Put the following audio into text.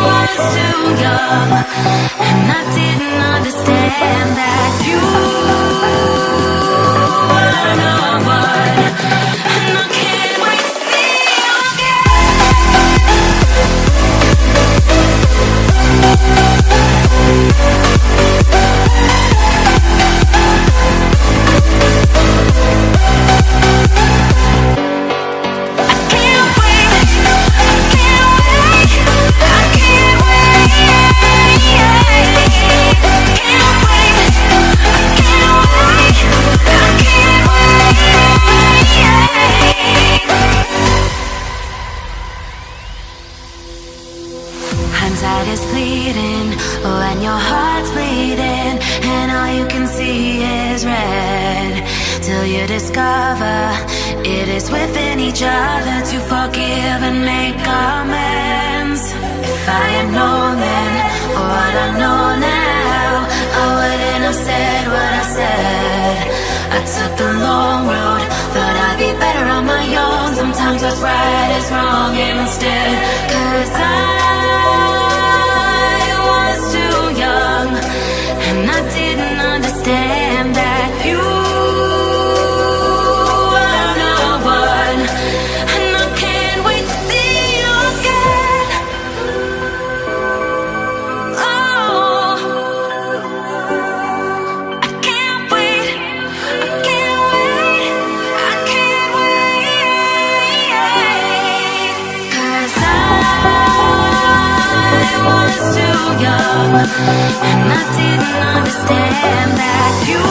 was too young, and I didn't understand that you were the one, and I can't wait to see you Hindsight is fleeting when your heart's bleeding and all you can see is red, till you discover it is within each other to forgive and make amends. If I had known then what I know now, I wouldn't have said what I said. I took the long road, thought I'd be better on my own. Sometimes what's right is wrong instead, 'cause and I didn't understand that you were the one, and I can't wait to see you again. Oh, I can't wait, I can't wait, I can't wait, 'cause I was too young, and I didn't understand that you